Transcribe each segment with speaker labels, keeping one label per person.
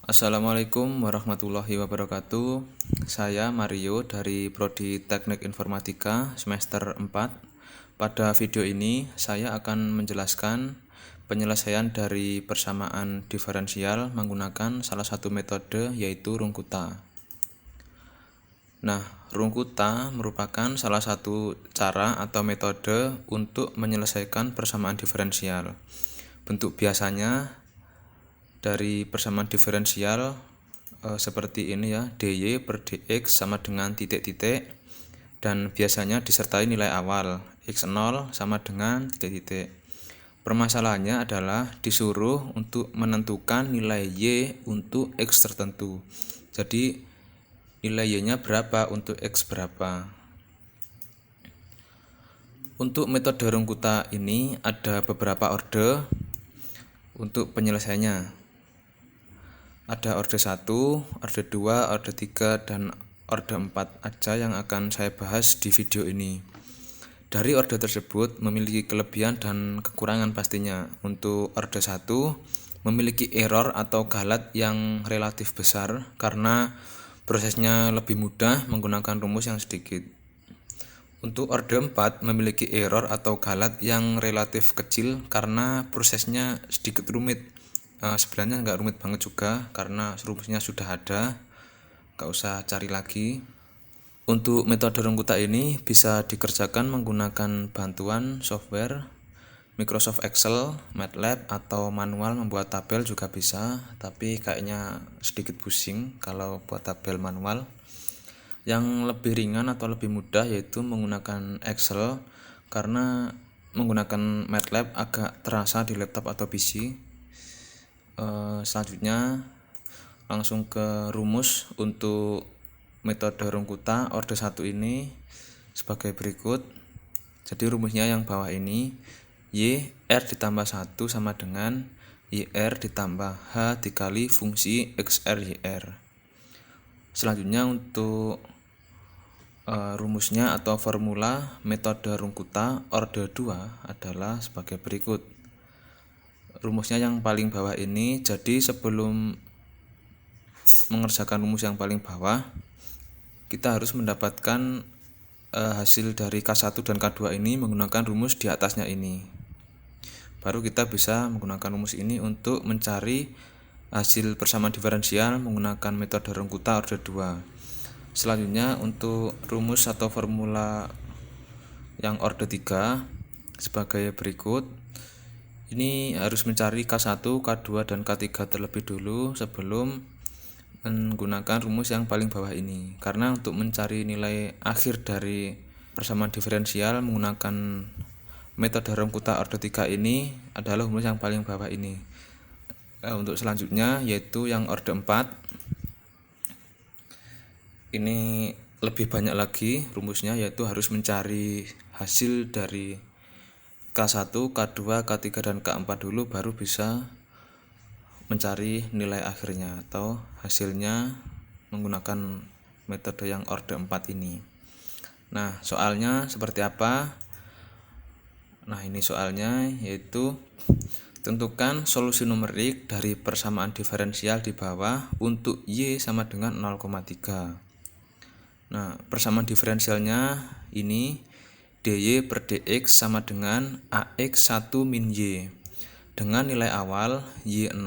Speaker 1: Assalamualaikum warahmatullahi wabarakatuh. Saya Mario dari Prodi Teknik Informatika semester 4. Pada video ini saya akan menjelaskan penyelesaian dari persamaan diferensial menggunakan salah satu metode yaitu Rungkuta. Nah, Rungkuta merupakan salah satu cara atau metode untuk menyelesaikan persamaan diferensial. Bentuk biasanya dari persamaan diferensial seperti ini ya, dy per dx sama dengan titik-titik, dan biasanya disertai nilai awal x0 sama dengan titik-titik. Permasalahannya adalah disuruh untuk menentukan nilai y untuk x tertentu. Jadi nilai y-nya berapa untuk x berapa. Untuk metode Rungkuta ini ada beberapa orde untuk penyelesaiannya. Ada orde 1, orde 2, orde 3, dan orde 4 aja yang akan saya bahas di video ini. Dari orde tersebut memiliki kelebihan dan kekurangan pastinya. Untuk orde 1 memiliki error atau galat yang relatif besar karena prosesnya lebih mudah menggunakan rumus yang sedikit. Untuk orde 4 memiliki error atau galat yang relatif kecil karena prosesnya sedikit rumit. Sebenarnya nggak rumit banget juga karena rumusnya sudah ada, nggak usah cari lagi. Untuk metode Rungkuta ini bisa dikerjakan menggunakan bantuan software Microsoft Excel, MATLAB, atau manual membuat tabel juga bisa, tapi kayaknya sedikit pusing kalau buat tabel manual. Yang lebih ringan atau lebih mudah yaitu menggunakan Excel karena menggunakan MATLAB agak terasa di laptop atau PC. Selanjutnya langsung ke rumus untuk metode Rungkuta orde 1 ini sebagai berikut. Jadi rumusnya yang bawah ini, y r ditambah 1 sama dengan y r ditambah h dikali fungsi xr yr. Selanjutnya untuk rumusnya atau formula metode Rungkuta orde 2 adalah sebagai berikut. Rumusnya yang paling bawah ini, jadi sebelum mengerjakan rumus yang paling bawah kita harus mendapatkan hasil dari K1 dan K2 ini menggunakan rumus di atasnya ini. Baru kita bisa menggunakan rumus ini untuk mencari hasil persamaan diferensial menggunakan metode Rungkuta orde 2. Selanjutnya untuk rumus atau formula yang orde 3 sebagai berikut. Ini harus mencari K1, K2, dan K3 terlebih dulu sebelum menggunakan rumus yang paling bawah ini. Karena untuk mencari nilai akhir dari persamaan diferensial menggunakan metode Rungkuta orde 3 ini adalah rumus yang paling bawah ini. Untuk selanjutnya yaitu yang orde 4. Ini lebih banyak lagi rumusnya, yaitu harus mencari hasil dari K1, K2, K3, dan K4 dulu baru bisa mencari nilai akhirnya atau hasilnya menggunakan metode yang orde 4 ini. Nah, soalnya seperti apa? Nah, ini soalnya yaitu tentukan solusi numerik dari persamaan diferensial di bawah untuk y sama dengan 0,3. Nah, persamaan diferensialnya ini dy per dx sama dengan ax1 min y dengan nilai awal y0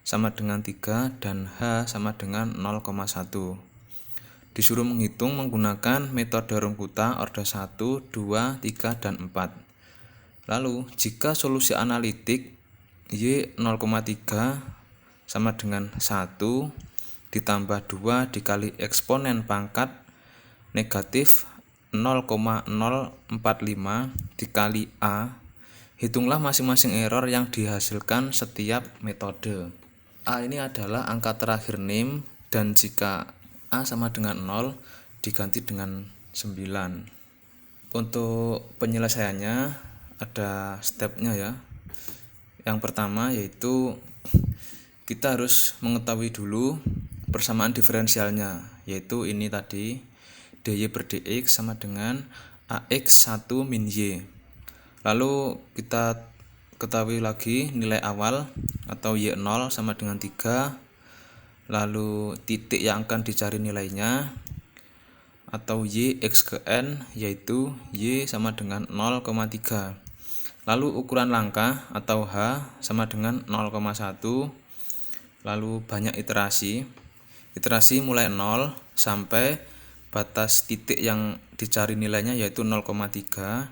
Speaker 1: sama dengan 3 dan h sama dengan 0,1. Disuruh menghitung menggunakan metode Rungkuta orde 1, 2, 3, dan 4. Lalu jika solusi analitik y 0,3 sama dengan 1 ditambah 2 dikali eksponen pangkat negatif 0,045 dikali A, hitunglah masing-masing error yang dihasilkan setiap metode. A ini adalah angka terakhir NIM, dan jika A sama dengan 0 diganti dengan 9. Untuk penyelesaiannya ada stepnya ya. Yang pertama yaitu kita harus mengetahui dulu persamaan diferensialnya, yaitu ini tadi dy per dx sama dengan ax1 min y. Lalu kita ketahui lagi nilai awal atau y0 sama dengan 3 lalu titik yang akan dicari nilainya atau Y X ke N, yaitu Y sama dengan 0,3. Lalu ukuran langkah atau H sama dengan 0,1. Lalu banyak iterasi. Iterasi mulai 0 sampai batas titik yang dicari nilainya yaitu 0,3,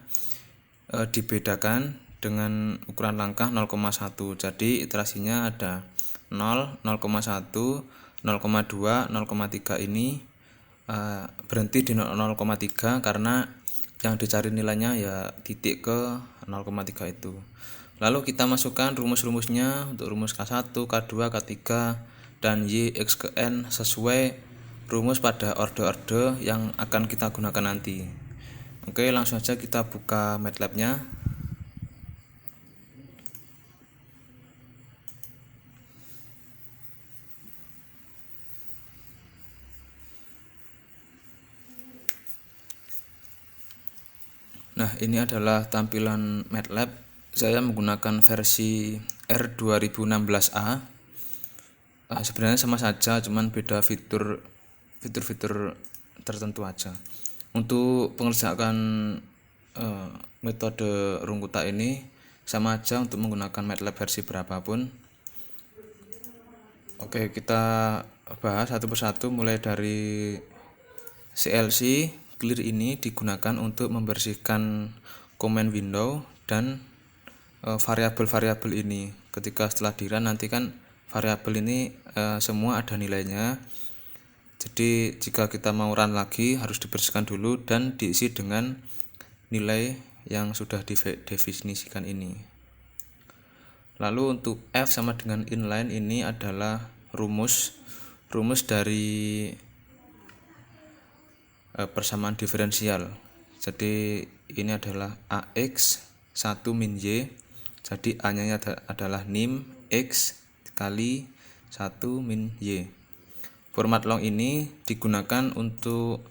Speaker 1: dibedakan dengan ukuran langkah 0,1. Jadi iterasinya ada 0, 0,1, 0,2, 0,3 ini berhenti di 0,3 karena yang dicari nilainya ya titik ke 0,3 itu. Lalu kita masukkan rumus-rumusnya untuk rumus K1, K2, K3 dan Y X ke N sesuai rumus pada orde-orde yang akan kita gunakan nanti. Oke, langsung saja kita buka MATLAB-nya. Nah, ini adalah tampilan MATLAB. Saya menggunakan versi R2016A. Sebenarnya sama saja, cuman beda fitur tertentu aja. Untuk pengerjaan metode Rungkuta ini sama aja untuk menggunakan MATLAB versi berapapun. Oke, kita bahas satu persatu mulai dari CLC. Clear ini digunakan untuk membersihkan command window dan variabel-variabel ini. Ketika setelah di run nanti kan variabel ini semua ada nilainya. Jadi jika kita mau run lagi harus dibersihkan dulu dan diisi dengan nilai yang sudah didefinisikan ini. Lalu untuk F sama dengan inline ini adalah rumus dari persamaan diferensial. Jadi ini adalah AX 1 min Y. Jadi A nya adalah NIM X kali 1 min Y. Format long ini digunakan untuk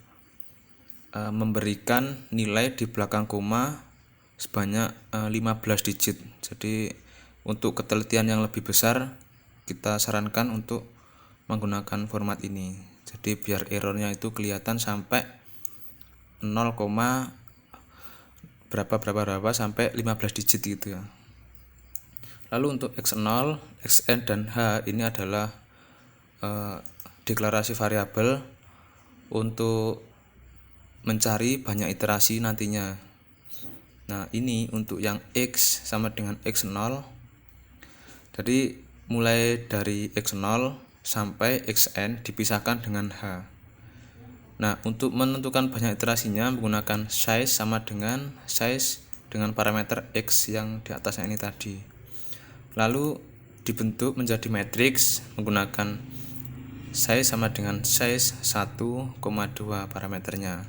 Speaker 1: memberikan nilai di belakang koma sebanyak 15 digit. Jadi untuk ketelitian yang lebih besar kita sarankan untuk menggunakan format ini. Jadi biar errornya itu kelihatan sampai 0, berapa sampai 15 digit gitu ya. Lalu untuk X0, Xn dan H ini adalah deklarasi variabel untuk mencari banyak iterasi nantinya. Nah, ini untuk yang X sama dengan X0. Jadi mulai dari X0 sampai Xn dipisahkan dengan H. Nah, untuk menentukan banyak iterasinya menggunakan size sama dengan size dengan parameter X yang di atasnya ini tadi. Lalu dibentuk menjadi matriks menggunakan size sama dengan size 1,2 parameternya.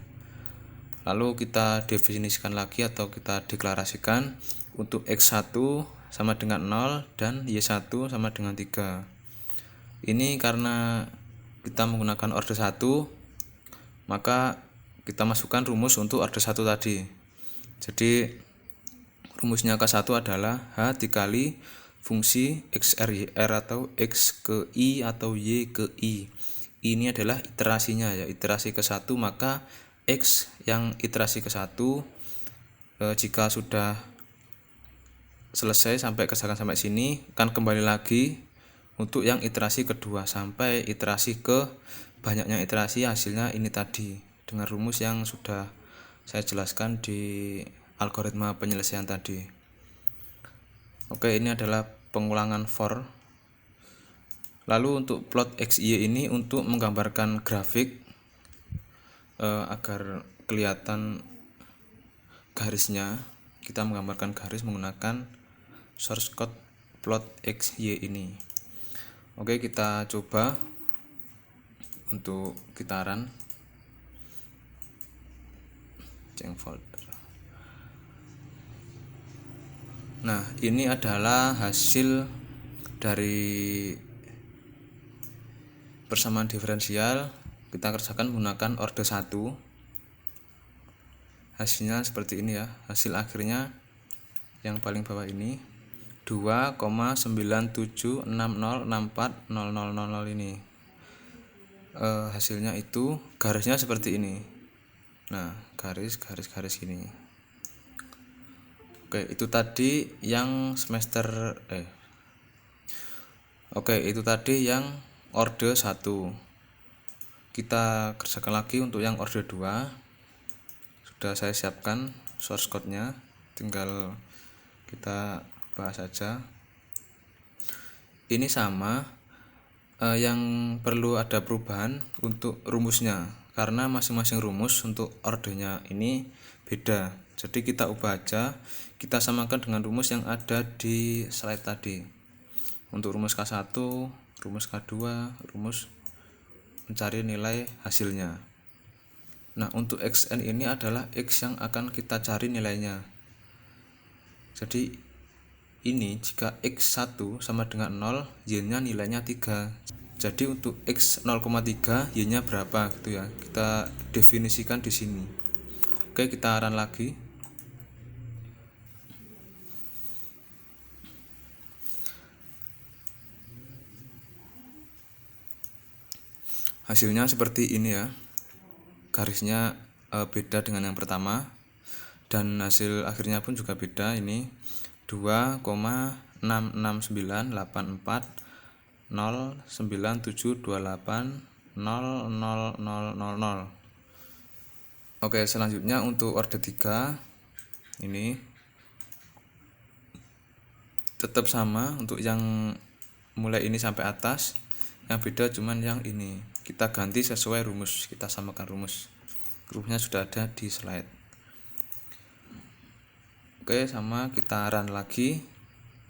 Speaker 1: Lalu kita definisikan lagi atau kita deklarasikan untuk X1 sama dengan 0 dan Y1 sama dengan 3. Ini karena kita menggunakan orde 1, maka kita masukkan rumus untuk orde 1 tadi. Jadi rumusnya K1 adalah H dikali fungsi XR atau X ke I atau Y ke I. Ini adalah iterasinya ya, iterasi ke-1, maka X yang iterasi ke-1 jika sudah selesai sampai sampai sini akan kembali lagi untuk yang iterasi kedua sampai iterasi ke banyaknya iterasi hasilnya ini tadi dengan rumus yang sudah saya jelaskan di algoritma penyelesaian tadi. Oke, ini adalah pengulangan for. Lalu untuk plot XY ini untuk menggambarkan grafik agar kelihatan garisnya, kita menggambarkan garis menggunakan source code plot XY ini. Oke, kita coba untuk kita run. Change folder. Nah, ini adalah hasil dari persamaan diferensial. Kita kerjakan menggunakan orde 1. Hasilnya seperti ini ya. Hasil akhirnya yang paling bawah ini 2,9760640000 ini. hasilnya itu garisnya seperti ini. Nah, garis gini. Oke, itu tadi yang itu tadi yang orde 1. Kita kerjakan lagi untuk yang orde 2. Sudah saya siapkan source code-nya, tinggal kita bahas saja. Ini sama, yang perlu ada perubahan untuk rumusnya, karena masing-masing rumus untuk ordenya ini beda. Jadi kita ubah aja, kita samakan dengan rumus yang ada di slide tadi. Untuk rumus K1, rumus K2, rumus mencari nilai hasilnya. Nah, untuk xn ini adalah x yang akan kita cari nilainya. Jadi ini jika x1 sama dengan 0, y-nya nilainya 3. Jadi untuk x 0,3, y-nya berapa gitu ya. Kita definisikan di sini. Oke, kita run lagi. Hasilnya seperti ini ya. Garisnya beda dengan yang pertama, dan hasil akhirnya pun juga beda. Ini 2,66980997280000. Oke, selanjutnya untuk orde 3 ini tetap sama untuk yang mulai ini sampai atas. Yang beda cuman yang ini. Kita ganti sesuai rumus, kita samakan rumus. Rumusnya sudah ada di slide. Oke, sama, kita run lagi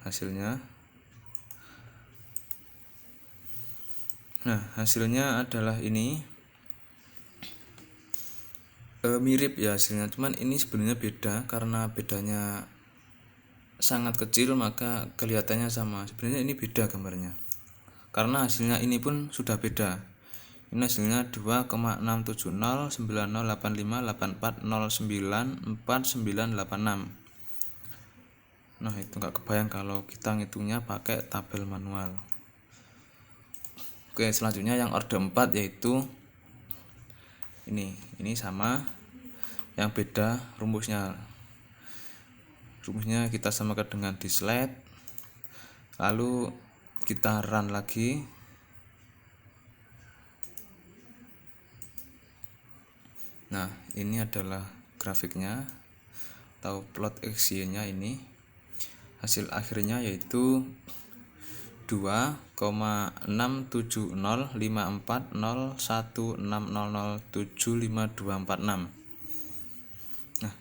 Speaker 1: hasilnya. Nah, hasilnya adalah ini. Mirip ya hasilnya, cuman ini sebenarnya beda. Karena bedanya sangat kecil maka kelihatannya sama. Sebenarnya ini beda gambarnya, karena hasilnya ini pun sudah beda. Ini hasilnya 2,6708584094986. Nah, itu nggak kebayang kalau kita ngitungnya pakai tabel manual. Oke, selanjutnya yang orde 4 yaitu ini sama, yang beda rumusnya kita samakan dengan di slide. Lalu kita run lagi. Nah, ini adalah grafiknya atau plot XY-nya ini. Hasil akhirnya yaitu 2,670540160075246. Nah,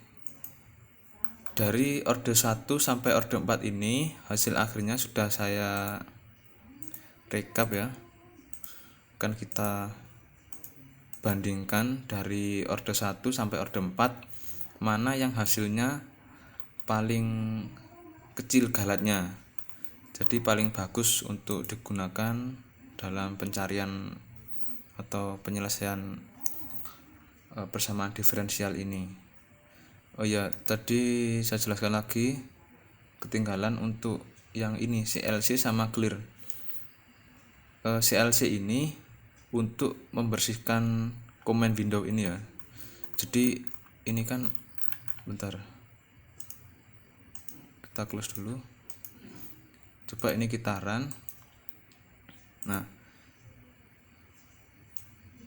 Speaker 1: dari orde 1 sampai orde 4 ini hasil akhirnya sudah saya rekap ya. Kan kita bandingkan dari orde 1 sampai orde 4 mana yang hasilnya paling kecil galatnya, jadi paling bagus untuk digunakan dalam pencarian atau penyelesaian persamaan diferensial ini. Oh ya, tadi saya jelaskan lagi, ketinggalan untuk yang ini CLC sama clear. CLC ini untuk membersihkan comment window ini ya. Jadi ini kan, bentar, kita close dulu. Coba ini kita run. Nah,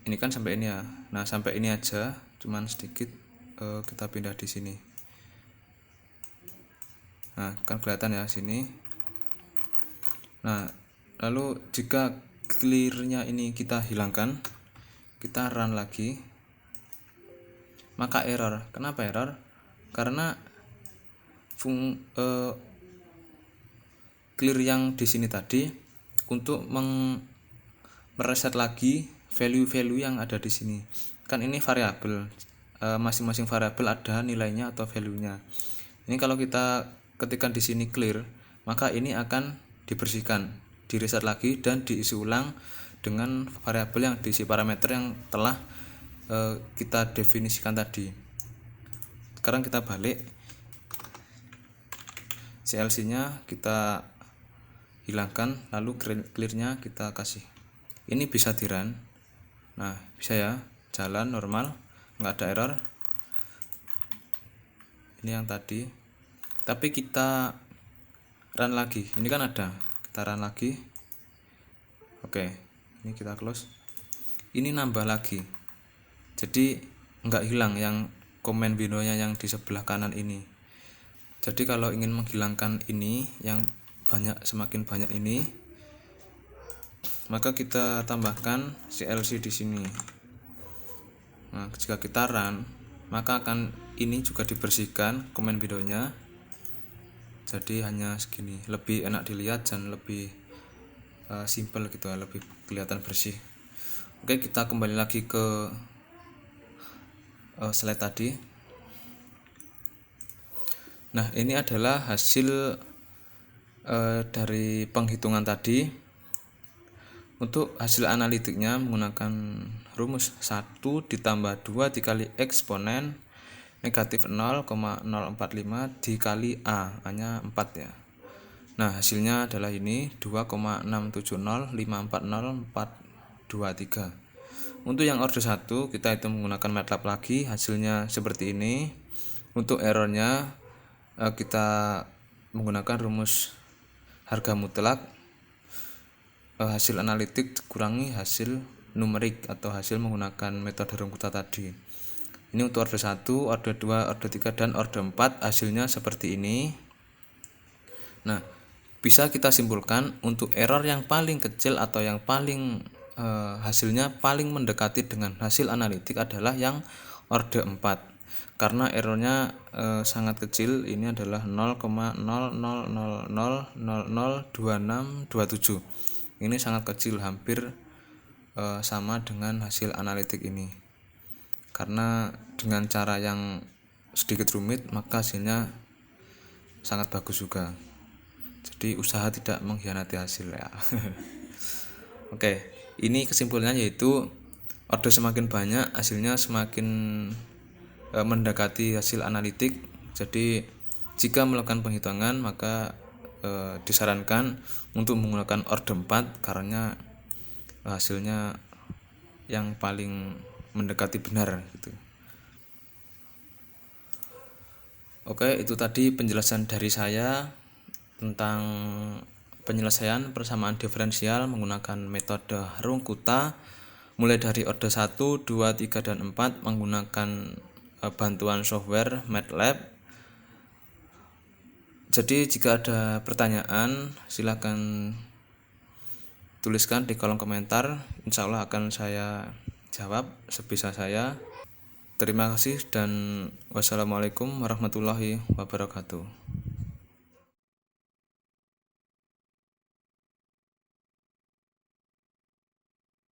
Speaker 1: ini kan sampai ini ya. Nah, sampai ini aja, cuman sedikit. Kita pindah di sini. Nah, kan kelihatan ya sini. Nah, lalu jika clearnya ini kita hilangkan, kita run lagi, maka error. Kenapa error? Karena clear yang di sini tadi untuk mereset lagi value-value yang ada di sini. Kan ini variabel, masing-masing variabel ada nilainya atau value-nya. Ini kalau kita ketikkan di sini clear, maka ini akan dibersihkan, direset lagi dan diisi ulang dengan variabel yang diisi parameter yang telah kita definisikan tadi. Sekarang kita balik, CLC-nya kita hilangkan, lalu clear-nya kita kasih. Ini bisa di run. Nah, bisa ya, jalan normal, nggak ada error. Ini yang tadi. Tapi kita run lagi. Ini kan ada. Kita run lagi. Oke, ini kita close. Ini nambah lagi. Jadi nggak hilang yang komen windownya yang di sebelah kanan ini. Jadi kalau ingin menghilangkan ini yang semakin banyak ini, maka kita tambahkan CLC di sini. Nah, jika kita run, maka akan ini juga dibersihkan komen windownya. Jadi hanya segini, lebih enak dilihat dan lebih simple gitu ya, lebih kelihatan bersih. Oke, kita kembali lagi ke slide tadi. Nah, ini adalah hasil dari penghitungan tadi. Untuk hasil analitiknya menggunakan rumus 1 ditambah 2 dikali eksponen negatif 0,045 dikali A, hanya 4 ya. Nah, hasilnya adalah ini 2,670540423. Untuk yang order 1 kita hitung menggunakan MATLAB lagi, hasilnya seperti ini. Untuk errornya kita menggunakan rumus harga mutlak, hasil analitik kurangi hasil numerik atau hasil menggunakan metode Runkuta tadi. Ini untuk order 1, order 2, order 3, dan order 4 hasilnya seperti ini. Nah, bisa kita simpulkan untuk error yang paling kecil atau yang paling hasilnya paling mendekati dengan hasil analitik adalah yang order 4, karena errornya sangat kecil. Ini adalah 0,0000002627. Ini sangat kecil, hampir sama dengan hasil analitik ini. Karena dengan cara yang sedikit rumit maka hasilnya sangat bagus juga. Jadi usaha tidak mengkhianati hasil ya. Oke, ini kesimpulannya yaitu order semakin banyak hasilnya semakin mendekati hasil analitik. Jadi jika melakukan penghitungan maka disarankan untuk menggunakan order 4 karena hasilnya yang paling mendekati benar gitu. Oke, itu tadi penjelasan dari saya tentang penyelesaian persamaan diferensial menggunakan metode Runkuta mulai dari order 1, 2, 3, dan 4 menggunakan bantuan software MATLAB. Jadi jika ada pertanyaan silahkan tuliskan di kolom komentar, insya Allah akan saya jawab sebisa saya. Terima kasih dan wassalamualaikum warahmatullahi wabarakatuh.